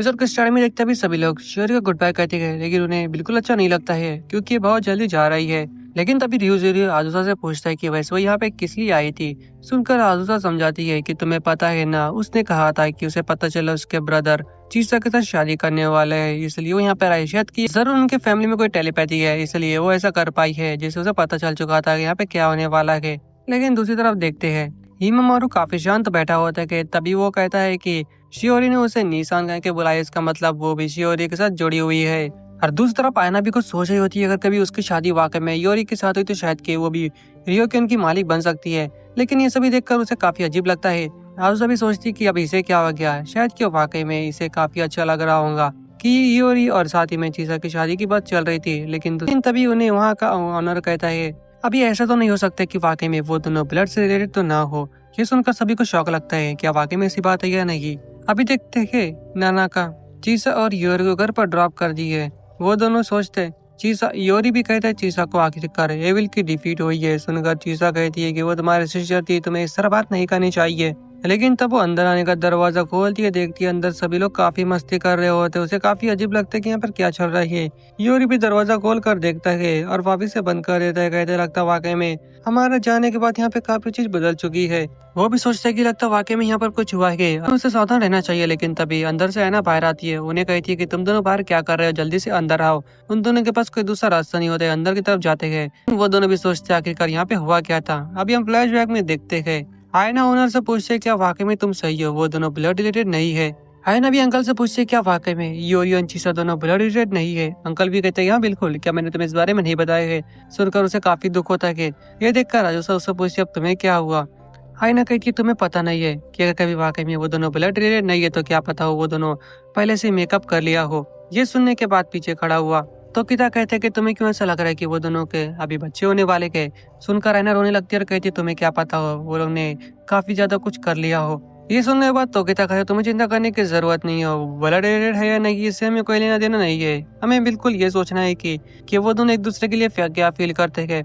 Episode के start में देखते भी सभी लोग शियोरी को गुड बाय कहते हैं, लेकिन उन्हें बिल्कुल अच्छा नहीं लगता है क्योंकि ये बहुत जल्दी जा रही है। लेकिन तभी रियो आजुसा से पूछता है कि वैसे वो यहाँ पे किस लिए आई थी। सुनकर आजुसा समझाती है कि तुम्हें पता है ना, उसने कहा था कि उसे पता चला उसके ब्रदर चीसा के साथ शादी करने वाले है, इसलिए वो यहाँ पे आई। शायद कि जरूर उनके फैमिली में कोई टेलीपैथी है, इसलिए वो ऐसा कर पाई है जिससे उसे पता चल चुका था यहाँ पे क्या होने वाला है। लेकिन दूसरी तरफ देखते हैं हिमामारू काफी शांत बैठा होता है कि तभी वो कहता है कि शियोरी ने उसे नीसान कह के बुलाया, इसका मतलब वो भी शियोरी के साथ जुड़ी हुई है। और दूसरी तरफ आयना भी कुछ सोच रही होती है, अगर कभी उसकी शादी वाकई में योरी के साथ हुई तो शायद कि वो भी रियो की उनकी मालिक बन सकती है। लेकिन ये सभी देखकर उसे काफी अजीब लगता है। आजुसा भी सोचती कि अब इसे क्या हो गया, शायद कि वाकई में इसे काफी अच्छा लग रहा होगा कि योरी और साथ ही में चीसा की शादी की बात चल रही थी। लेकिन तभी उन्हें वहाँ का ऑनर कहता है अभी ऐसा तो नहीं हो सकता कि वाकई में वो दोनों ब्लड से रिलेटेड तो ना हो। ये सुनकर सभी को शौक लगता है, क्या वाकई में ऐसी बात है या नहीं। अभी देखते हैं नाना का चीसा और योरी को घर पर ड्रॉप कर दी है। वो दोनों सोचते चीसा, योरी भी कहता है चीसा को आखिरकार एविल की डिफीट हुई है। सुनकर चीसा कहती है कि वो तुम्हारी सिस्टर थी, तुम्हें इस तरह बात नहीं करनी चाहिए। लेकिन तब वो अंदर आने का दरवाजा खोलती है, देखती है अंदर सभी लोग काफी मस्ती कर रहे होते। उसे काफी अजीब लगता है कि यहाँ पर क्या चल रहा है। योरी भी दरवाजा खोल कर देखता है और वापिस से बंद कर देता है। कहते लगता वाकई में हमारे जाने के बाद यहाँ पे काफी चीज बदल चुकी है। वो भी सोचता है कि लगता वाकई में यहाँ पर कुछ हुआ है, उसे सावधान रहना चाहिए। लेकिन तभी अंदर से आयना बाहर आती है, उन्हें कहती है कि तुम दोनों बाहर क्या कर रहे हो, जल्दी से अंदर आओ। उन दोनों के पास कोई दूसरा रास्ता नहीं होता है, अंदर की तरफ जाते हैं। वो दोनों भी सोचते आखिरकार यहाँ पे हुआ क्या था। अभी हम फ्लैशबैक में देखते हैं आयना ओनर से पूछते क्या वाकई में तुम सही हो, वो दोनों ब्लड रिलेटेड नहीं है। आयना भी अंकल से पूछते क्या वाकई में योरी और चीसा दोनों ब्लड रिलेटेड नहीं है। अंकल भी कहते हैं हाँ बिल्कुल, क्या मैंने तुम्हें इस बारे में नहीं बताया है। सुनकर उसे काफी दुख होता है। ये देखकर राजूसा उससे पूछती अब तुम्हें क्या हुआ। आयना कहती है तुम्हें पता नहीं है कि अगर कभी वाकई में वो दोनों ब्लड रिलेटेड नहीं है तो क्या पता हो वो दोनों पहले से मेकअप कर लिया हो। ये सुनने के बाद पीछे खड़ा हुआ तो किता कहते हैं कि तुम्हें क्यों ऐसा लग रहा है कि वो दोनों के अभी बच्चे होने वाले के। सुनकर आयना रोने लगती है और कहती है तुम्हें क्या पता हो वो लोग ने काफी ज्यादा कुछ कर लिया हो। ये सुनने के बाद तो किता कहते तुम्हें चिंता करने की जरूरत नहीं है, ब्लड रिलेटेड है या नहीं इससे हमें कोई लेना देना नहीं है। हमें बिल्कुल ये सोचना है कि वो दोनों एक दूसरे के लिए क्या फील करते हैं।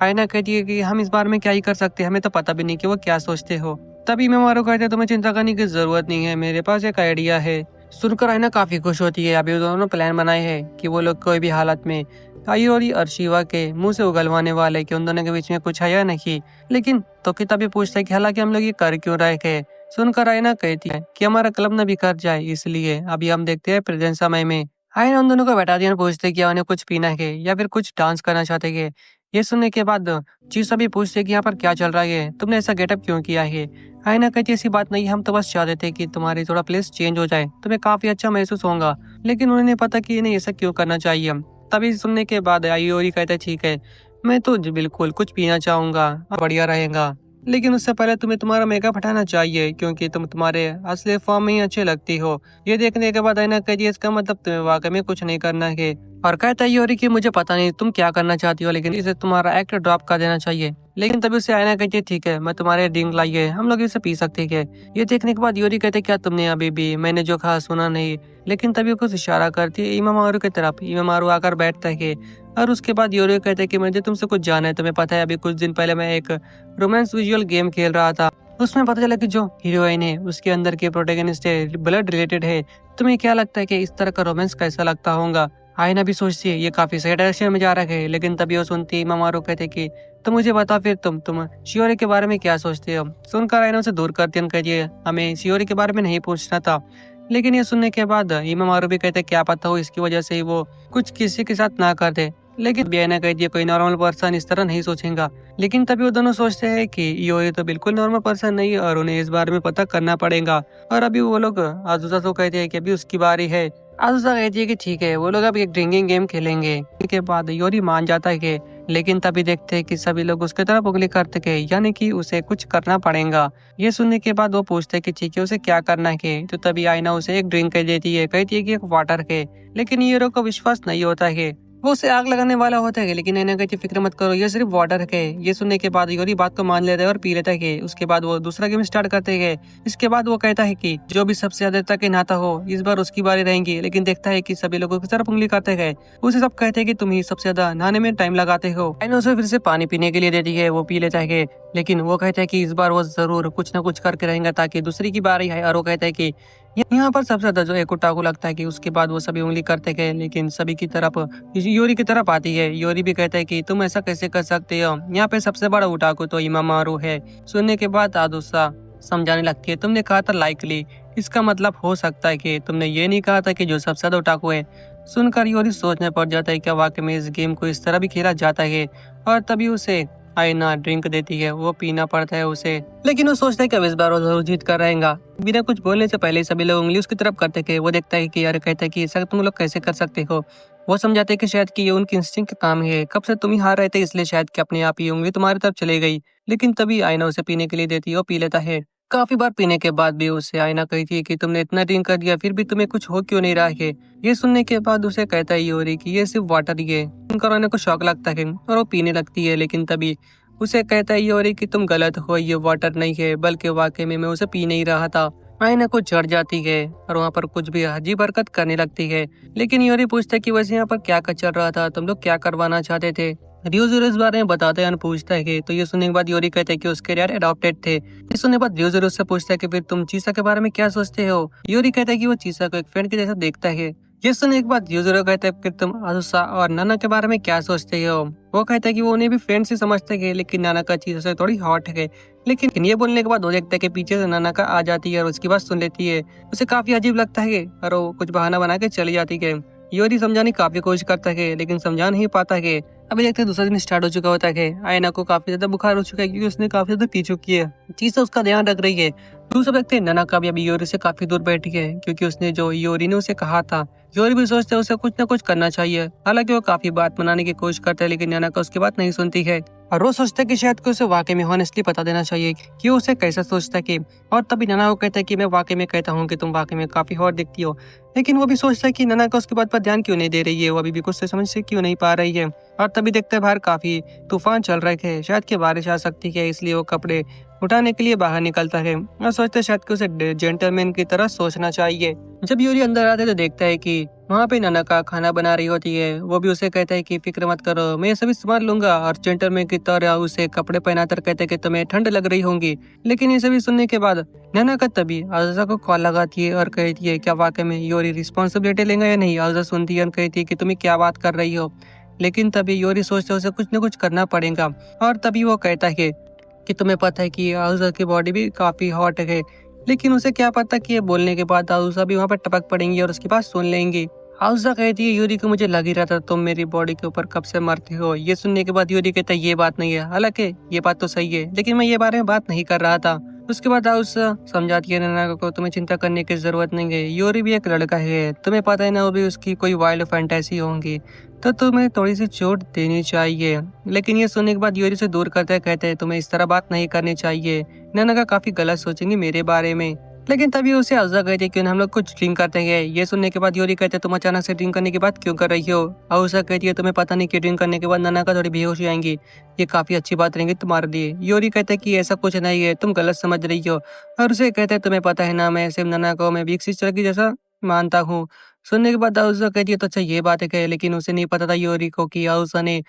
आयना कहती है कि हम इस बारे में क्या ही कर सकते हैं, हमें तो पता भी नहीं कि वो क्या सोचते हो। तभी हिमामारू कहते तुम्हें चिंता करने की जरूरत नहीं है, मेरे पास एक आइडिया है। सुनकर आयना काफी खुश होती है। अभी दोनों प्लान बनाए हैं कि वो लोग कोई भी हालत में आयोरी और शिवा के मुंह से उगलवाने वाले कि उन दोनों के बीच में कुछ है या नहीं। लेकिन तो किताबी पूछता है कि हालांकि हम लोग ये कर क्यों रहे थे। सुनकर आयना कहती है कि हमारा क्लब न बिखर जाए, इसलिए अभी हम देखते हैं प्रेजेंट समय में। आयना उन दोनों को बैठा दिया, पूछते कि उन्हें कुछ पीना है या फिर कुछ डांस करना चाहते हैं। ये सुनने के बाद चीसा भी पूछते कि यहाँ पर क्या चल रहा है, तुमने ऐसा गेटअप क्यों किया है। आयना कहती ऐसी बात नहीं, हम तो बस चाहते थे कि तुम्हारी थोड़ा प्लेस चेंज हो जाए, तुम्हें काफी अच्छा महसूस होगा। लेकिन उन्हें पता कि इन्हें ऐसा क्यों करना चाहिए। तभी सुनने के बाद आयोरी कहता है ठीक है, मैं तो बिल्कुल कुछ पीना चाहूंगा, बढ़िया रहेगा। लेकिन उससे पहले तुम्हें तुम्हारा मेकअप हटाना चाहिए क्योंकि तुम तुम्हारे असली फॉर्म में ही अच्छे लगती हो। ये देखने के बाद आयना कहती है इसका मतलब तुम्हें वाकई में कुछ नहीं करना है। और कहता है योरी कि मुझे पता नहीं तुम क्या करना चाहती हो, लेकिन इसे तुम्हारा एक्ट ड्रॉप कर देना चाहिए। लेकिन तभी उसे आयना कहती है ठीक है, मैं तुम्हारे ड्रिंक लाई है, हम लोग इसे पी सकते हैं। ये देखने के बाद योरी कहते क्या तुमने अभी भी मैंने जो कहा सुना नहीं। लेकिन तभी कुछ इशारा करती है हिमामारू की तरफ। हिमामारू आकर बैठता है और उसके बाद योरी कहते हैं कि मुझे तुमसे कुछ जाना है। तुम्हें पता है अभी कुछ दिन पहले मैं एक रोमांस विजुअल गेम खेल रहा था, उसमें पता चला कि जो हीरोइन है उसके अंदर के प्रोटैगनिस्ट है ब्लड रिलेटेड है। तुम्हें क्या लगता है कि इस तरह का रोमांस कैसा लगता होगा। आयना भी सोचती है ये काफी सही डायरेक्शन में जा रहा है। लेकिन तभी वो सुनती है हिमामारू कहते कि तो मुझे बता फिर तुम शियोरी के बारे में क्या सोचते हो। सुनकर आयना उसे दूर करती है, कहती हमें शियोरी के बारे में नहीं पूछना था। लेकिन ये सुनने के बाद हिमामारू भी कहते क्या पता हो इसकी वजह से ही वो कुछ किसी के साथ ना कर दे। लेकिन आयना कहती है कोई नॉर्मल पर्सन इस तरह नहीं सोचेगा। लेकिन तभी वो दोनों सोचते हैं कि योरी तो बिल्कुल नॉर्मल पर्सन नहीं है और उन्हें इस बारे में पता करना पड़ेगा। और अभी वो लोग आजुसा को कहते हैं कि अभी उसकी बारी है। आजुसा कहती है कि ठीक है, वो लोग अब एक ड्रिंकिंग गेम खेलेंगे। इसके बाद योरी मान जाता है। लेकिन तभी देखते हैं कि सभी लोग उसके तरफ उंगली करते हैं, यानी कि उसे कुछ करना पड़ेगा। ये सुनने के बाद वो पूछते हैं कि ठीक है उसे क्या करना है। तो तभी आयना उसे एक ड्रिंक कह देती है, कहती है कि एक वाटर है। लेकिन हीरो को विश्वास नहीं होता है, वो उसे आग लगाने वाला होता है। लेकिन आयना कहती फिक्र मत करो, ये सिर्फ वाटर है। ये सुनने के बाद योरी बात को मान लेता है और पी लेता है। उसके बाद वो दूसरा गेम स्टार्ट करते हैं। इसके बाद वो कहता है कि जो भी सबसे ज्यादा तक नहाता हो इस बार उसकी बारी रहेंगी। लेकिन देखता है कि सभी लोगों की तरफ उंगली करते हैं। उसे सब कहते हैं कि तुम ही सबसे ज्यादा नहाने में टाइम लगाते हो। आयना उसे फिर से पानी पीने के लिए देती है, वो पी लेता है। लेकिन वो कहता है कि इस बार वो जरूर कुछ ना कुछ करके रहेंगे ताकि दूसरी की बारी है। और वो कहता है कि यहाँ पर सबसे ज्यादा जो एकोटा को लगता है कि उसके बाद वो सभी उंगली करते गए, लेकिन सभी की तरफ योरी की तरफ आती है। योरी भी कहता है कि तुम ऐसा कैसे कर सकते हो, यहाँ पे सबसे बड़ा उटाकू तो इमामारू है। सुनने के बाद आदुसा समझाने लगती है, तुमने कहा था लाइकली, इसका मतलब हो सकता है कि तुमने ये नहीं कहा था कि जो सबसे ज्यादा उटाकू है। सुनकर योरी सोचने पड़ जाता है क्या वाकई में इस गेम को इस तरह भी खेला जाता है, और तभी उसे आईना ड्रिंक देती है, वो पीना पड़ता है उसे, लेकिन वो सोचता है कि अब इस बार वो जरूर जीत कर रहेगा। बिना कुछ बोलने से पहले सभी लोग उंगली उसकी तरफ करते थे। वो देखता है कि यार, कहता है कि ऐसा तुम लोग कैसे कर सकते हो। वो समझाते हैं कि शायद कि ये उनकी इंस्टिंक्ट का काम है, कब से तुम ही हार रहे थे इसलिए शायद कि अपने आप ही उंगली तुम्हारी तरफ चली गई। लेकिन तभी आईना उसे पीने के लिए देती है, वो पी लेता है। काफी बार पीने के बाद भी उसे आईना कहती है कि तुमने इतना ड्रिंक कर दिया फिर भी तुम्हें कुछ हो क्यों नहीं रहा है। ये सुनने के बाद उसे कहता है योरी कि ये सिर्फ वाटर ही है। सुनकर आईना को शौक लगता है और वो पीने लगती है, लेकिन तभी उसे कहता है योरी कि तुम गलत हो, ये वाटर नहीं है, बल्कि वाकई में मैं उसे पी नहीं रहा था। आईना को चढ़ जाती है और वहाँ पर कुछ भी अजीब हरकत करने लगती है। लेकिन योरी पूछता है कि वैसे यहाँ पर क्या चल रहा था, तुम लोग क्या करवाना चाहते थे। रियोज़ीरो इस बारे में बताते हैं, पूछता है कि तो ये सुनने के बाद योरी कहते हैं कि उसके डैड अडॉप्टेड थे। ये सुनने के बाद रियोज़ीरो से पूछता है कि फिर तुम चीसा के बारे में क्या सोचते हो। योरी कहता है कि वो चीसा को एक फ्रेंड के जैसा देखता है। ये सुनने के बाद रियोज़ीरो कहता है कि तुम आजुसा और नाना के बारे में क्या सोचते हो। वो कहता है कि वो उन्हें भी फ्रेंड से समझते हैं, लेकिन नाना का चीज से थोड़ी हॉट है। लेकिन ये बोलने के बाद वो देखता है कि पीछे से नाना का आ जाती है और उसकी बात सुन लेती है। उसे काफी अजीब लगता है और वो कुछ बहाना बना के चली जाती है। योरी समझाने की काफी कोशिश करता है, लेकिन समझा नहीं पाता है। अभी देखते हैं दूसरा दिन स्टार्ट हो चुका होता है। आयना को काफी ज्यादा बुखार हो चुका है क्योंकि उसने काफी ज्यादा पी चुकी है। चीज से उसका ध्यान रख रही है। दूसरा देखते हैं नाना का भी अभी योरी से काफी दूर बैठी है, क्योंकि उसने जो योरी ने उसे कहा था। योरी भी सोचते है उसे कुछ न कुछ करना चाहिए। हालांकि वो काफी बात मनाने की कोशिश करता है, लेकिन नाना का उसकी बात नहीं सुनती है। और वो सोचता है कि शायद को उसे वाकई में हॉनेस्टली बता देना चाहिए कि वो उसे कैसा सोचता है कि। और तभी नाना को कहता है कि मैं वाकई में कहता हूँ कि तुम वाकई में काफी हॉट दिखती हो। लेकिन वो भी सोचता है कि नाना का उसकी बात पर ध्यान क्यों नहीं दे रही है, वो अभी भी कुछ समझ से क्यों नहीं पा रही है। और तभी देखते हैं बाहर काफी तूफान चल रहे थे, शायद कि बारिश आ सकती है, इसलिए वो कपड़े उठाने के लिए बाहर निकलता है और सोचता है शायद कि उसे जेंटलमैन की तरह सोचना चाहिए। जब यूरी अंदर आते तो देखता है कि वहाँ पे नाना का खाना बना रही होती है। वो भी उसे कहता है कि फिक्र मत करो, मैं ये सभी संभाल लूंगा। और जेंटलमैन की तरह उसे कपड़े पहनाकर कहते हैं कि तुम्हें ठंड लग रही होंगी। लेकिन ये सभी सुनने के बाद नाना का तभी आज़ा को कॉल लगाती है और कहती है क्या वाकई में योरी रिस्पॉन्सिबिलिटी लेंगे या नहीं। आज़ा सुनती है और कहती है कि तुम्हें क्या बात कर रही हो। लेकिन तभी योरी सोचते उसे कुछ न कुछ करना पड़ेगा। और तभी वो कहता है कि तुम्हें पता है कि आज़ा की बॉडी भी काफी हॉट है। लेकिन उसे क्या पता कि ये बोलने के बाद आज़ा भी वहाँ पर टपक पड़ेंगी और उसके बाद सुन लेंगी। आज़ा कहती है यूरी को मुझे लग ही रहा था तुम मेरी बॉडी के ऊपर कब से मरते हो। ये सुनने के बाद यूरी कहता है ये बात नहीं है, हालांकि ये बात तो सही है, लेकिन मैं ये बारे में बात नहीं कर रहा था। उसके बाद आज़ा समझाती है नाना को तुम्हें चिंता करने की जरूरत नहीं है, यूरी भी एक लड़का है, तुम्हें पता है ना, वो भी उसकी कोई वाइल्ड फैंटेसी होंगी, तो तुम्हें थोड़ी सी चोट देनी चाहिए। लेकिन ये सुनने के बाद यूरी से दूर करते कहते हैं तुम्हें इस तरह बात नहीं करनी चाहिए, नाना का काफी गलत सोचेंगे मेरे बारे में। लेकिन तभी उसे आज़ा कहती है क्यों हम लोग कुछ ड्रिंक करते हैं। ये सुनने के बाद योरी कहते हैं तुम अचानक से ड्रिंक करने की बात क्यों कर रही हो। आज़ा कहती है तुम्हें पता नहीं कि ड्रिंक करने के बाद नाना का थोड़ी बेहोश हो जाएंगी, ये काफी अच्छी बात रहेगी तुम्हारे लिए। योरी कहते हैं कि ऐसा कुछ नहीं है, तुम गलत समझ रही हो। और उसे कहते हैं तुम्हें पता है ना, मैं सिर्फ नाना को मैं बिग सिस्टर की जैसा मानता हूँ। सुनने के बाद आज़ा कहती है तो अच्छा ये बात है, लेकिन उसे नहीं पता था योरी को कि आज़ा ने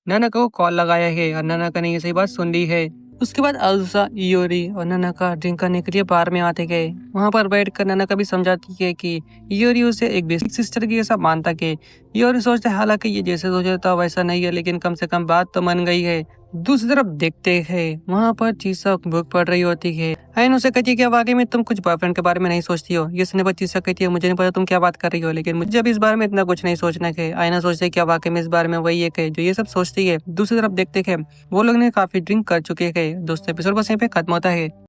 नाना को कॉल लगाया है और नाना का ने ये सही बात सुन ली है। उसके बाद आज़ा, योरी और नाना का ड्रिंक करने के लिए बार में आते गए। वहाँ पर बैठकर नाना का भी समझाती है कि योरी उसे एक बेसिक सिस्टर की जैसा मानता है। योरी सोचते है हालांकि ये जैसे सोचा था वैसा नहीं है, लेकिन कम से कम बात तो मन गई है। दूसरी तरफ देखते हैं वहाँ पर चीसा भूख पड़ रही होती है। आयन उसे कहती है कि वाकई में तुम कुछ बॉयफ्रेंड के बारे में नहीं सोचती हो। ये सुनने पर चीसा कहती है मुझे नहीं पता तुम क्या बात कर रही हो, लेकिन मुझे अब इस बारे में इतना कुछ नहीं सोचना है। आयना सोचते है क्या वाकई में इस बारे में वही एक है जो ये सब सोचती है। दूसरी तरफ देखते हैं वो लोग ने काफी ड्रिंक कर चुके हैं। दोस्तों एपिसोड बस यहीं पे खत्म होता है।